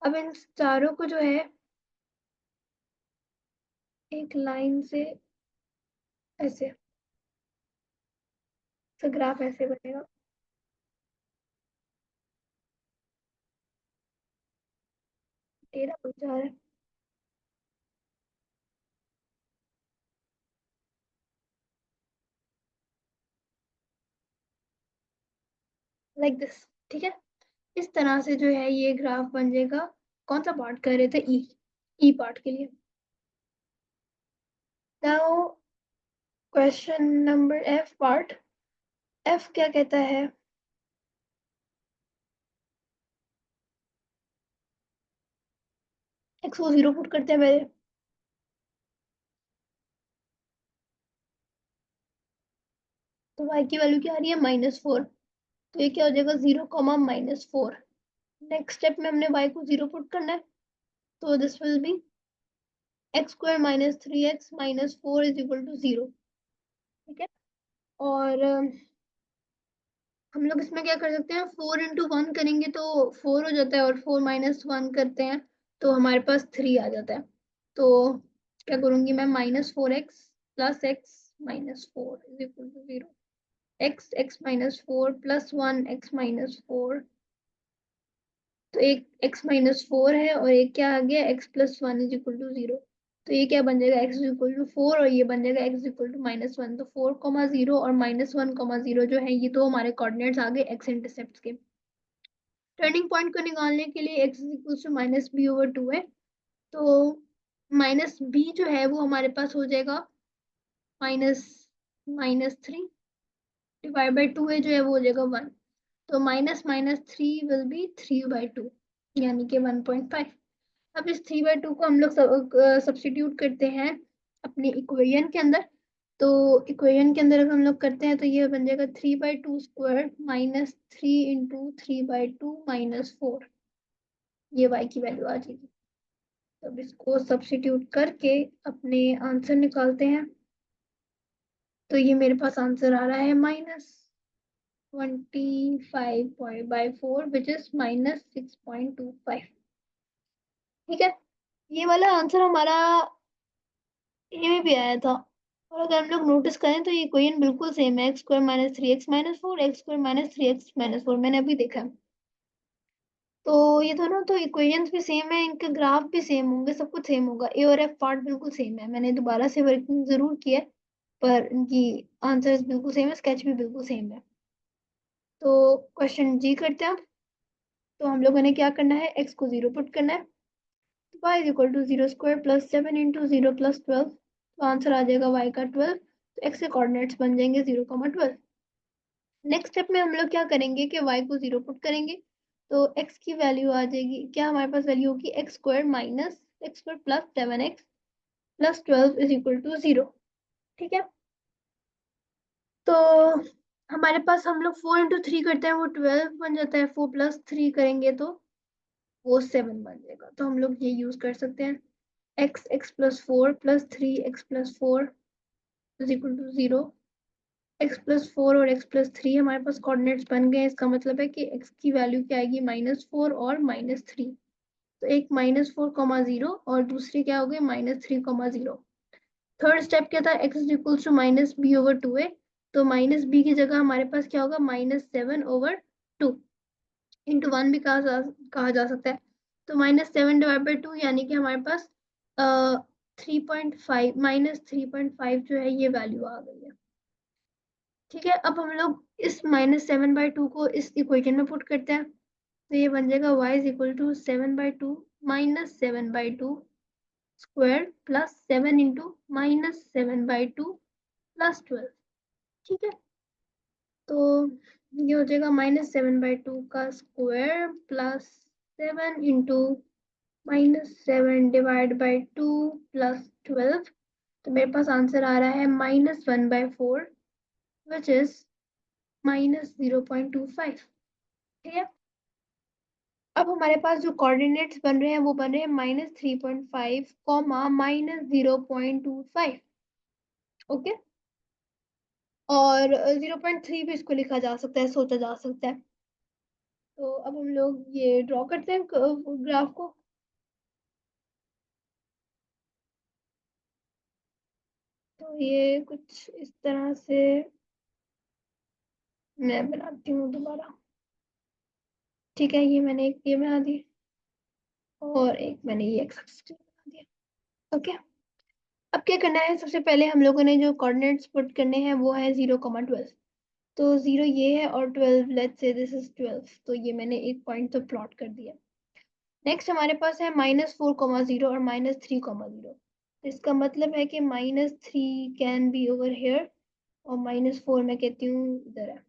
अब इन चारों को जो है एक लाइन से ऐसे, तो ग्राफ ऐसे बनेगा। टेढ़ा हो जा रहा है लाइक दिस। ठीक है, इस तरह से जो है ये ग्राफ बन जाएगा। कौन सा पार्ट कर रहे थे? ई पार्ट के लिए। Now question number F part. F क्या कहता है? एक्स को 0 पुट करते हैं पहले। तो y की वैल्यू क्या आ रही है? -4। तो ये क्या हो जाएगा? 0, -4। नेक्स्ट स्टेप में हमने y को 0 पुट करना है, तो this will be x² - 3x - 4 = 0। ठीक है, और हम लोग इसमें क्या कर सकते हैं? 4 × 1 करेंगे तो 4 हो जाता है, और 4 - 1 करते हैं तो हमारे पास 3 आ जाता है। तो क्या करूंगी मैं? -4x + x - 4 = 0। x -4 + 1 x - 4। तो एक x - 4 है, और एक क्या आ गया? x + 1 = 0। तो ये क्या बन जाएगा? x = 4, और ये बन जाएगा x = -1। तो 4, 0 और -1, 0 जो है ये तो हमारे कोऑर्डिनेट्स आ गए x इंटरसेप्ट के। टर्निंग पॉइंट को निकालने के लिए x = -b/2 है, तो -b जो है वो हमारे पास हो जाएगा -3 /2 है जो है वो हो जाएगा 1। तो -3 विल बी 3/2, यानी कि 1.5। अब इस 3/2 को हम लोग सब्सटीट्यूट करते हैं अपनी इक्वेशन के अंदर। तो इक्वेशन के अंदर अगर हम लोग करते हैं तो ये बन जाएगा 3/2² -3 × 3/2 -4। ये y की वैल्यू आ जाएगी। तो अब इसको सब्सटीट्यूट करके अपने आंसर निकालते हैं। तो ये मेरे पास आंसर आ रहा है -25/4 विच इज -6.25। ठीक है, ये वाला आंसर हमारा ए में भी आया था। और अगर हम लोग नोटिस करें तो ये इक्वेशन बिल्कुल सेम है। x² - 3x - 4 x² - 3x - 4 मैंने अभी देखा है। तो ये दोनों तो इक्वेशंस भी सेम है, इनके ग्राफ भी सेम होंगे, सब कुछ सेम होगा। ए और एफ पार्ट बिल्कुल सेम है। मैंने दोबारा से वर्किंग जरूर किया है, पर इनकी आंसर्स बिल्कुल सेम है, स्केच भी बिल्कुल सेम है। तो क्वेश्चन जी करते हैं अब। तो हम लोगों ने क्या करना है? x को 0 पुट करना है। y = 0² + 7 × 0 + 12। तो आंसर आ जाएगा y का 12। तो x के कोऑर्डिनेट्स बन जाएंगे 0, 12। नेक्स्ट स्टेप में हम लोग क्या करेंगे कि y को 0 पुट करेंगे। तो x की वैल्यू आ जाएगी, क्या हमारे पास वैल्यू होगी? x² - x² + 7x + 12 = 0। ठीक है, तो हमारे पास हम लोग 4 × 3 करते हैं वो 12 बन जाता है। 4 + 3 करेंगे तो वो 7 बन जाएगा। तो हम लोग ये यूज कर सकते हैं। x + 4 + 3x + 4 = 0। x + 4 और x + 3 हमारे पास कोऑर्डिनेट्स बन गए। इसका मतलब है कि x की वैल्यू क्या आएगी? -4 और -3। तो एक -4, 0 और दूसरी क्या हो गई? -3, 0। थर्ड स्टेप क्या था? x = -b/2 है। तो -b की जगह हमारे पास क्या होगा? -7/2 इंटू 1 भी कहा जा सकता है। तो -7/2 यानी कि हमारे पास 3.5 -3.5 जो है ये वैल्यू आ गई है। ठीक है, अब हम लोग इस -7/2 को इस इक्वेशन में पुट करते हैं। तो ये बन जाएगा y = 7/2 - 7/2 स्क्वायर + 7 × -7/2 + 12। ठीक है, तो ये हो जाएगा -7/2 का स्क्वायर + 7 × -7/2 + 12। तो मेरे पास आंसर आ रहा है -1/4 विच इज -0.25। ठीक है, अब हमारे पास जो कोऑर्डिनेट्स बन रहे हैं वो बन रहे हैं -3.5, -0.25। ओके, और 0.3 भी इसको लिखा जा सकता है, सोचा जा सकता है। तो अब हम लोग ये ड्रॉ करते हैं ग्राफ को। तो ये कुछ इस तरह से मैं बनाती हूँ दोबारा। ठीक है, ये मैंने एक ये बना दी, और एक मैंने ये एक्स एक्सिस बना दिया। ओके, अब क्या करना है, सबसे पहले हम लोगों ने जो कोऑर्डिनेट्स पुट करने हैं वो है 0,12। तो 0 ये है और 12, लेट्स से दिस इज 12, तो ये मैंने एक पॉइंट तो प्लॉट कर दिया। नेक्स्ट हमारे पास है -4,0 और -3,0। इसका मतलब है कि -3 कैन बी ओवर हेयर और -4 मैं कहती हूँ इधर है।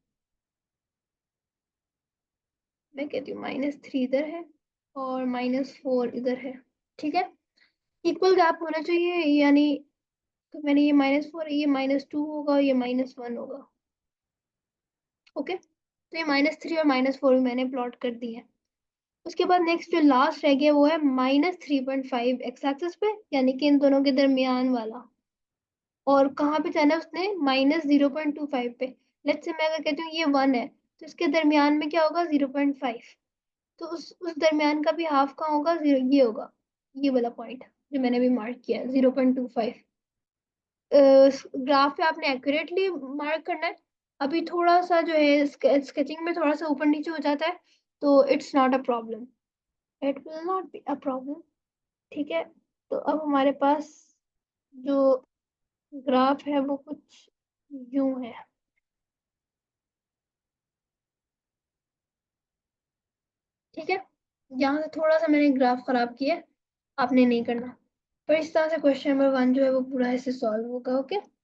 मैं कहती हूँ -3 इधर है और -4 इधर है। ठीक है, इक्वल गैप होना चाहिए, यानी तो मैंने ये -4, ये -2 होगा, ये -1 होगा। ओके, तो ये -3 और -4 भी मैंने प्लॉट कर दी है। उसके बाद नेक्स्ट जो लास्ट रह गया वो है -3.5 एक्स एक्सिस पे, यानी कि इन दोनों के दरमियान वाला। और कहाँ पे जाना है उसने, -0.25 पे। लेट्स से मैं अगर कहती हूँ ये 1 है, तो इसके दरमियान में क्या होगा, 0.5। तो उस दरमियान का भी हाफ कहाँ होगा, 0, ये होगा, ये वाला पॉइंट जो मैंने भी मार्क किया है 0.25। ग्राफ पे आपने एक्यूरेटली मार्क करना है। अभी थोड़ा सा जो है स्केचिंग में थोड़ा सा ऊपर नीचे हो जाता है, तो it's not a problem, it will not be a problem. ठीक है, तो अब हमारे पास जो ग्राफ है वो कुछ यूं है। ठीक है, यहाँ से थोड़ा सा मैंने ग्राफ खराब किया है, आपने नहीं करना, पर इस तरह से क्वेश्चन नंबर 1 जो है वो पूरा ऐसे सॉल्व होगा। ओके।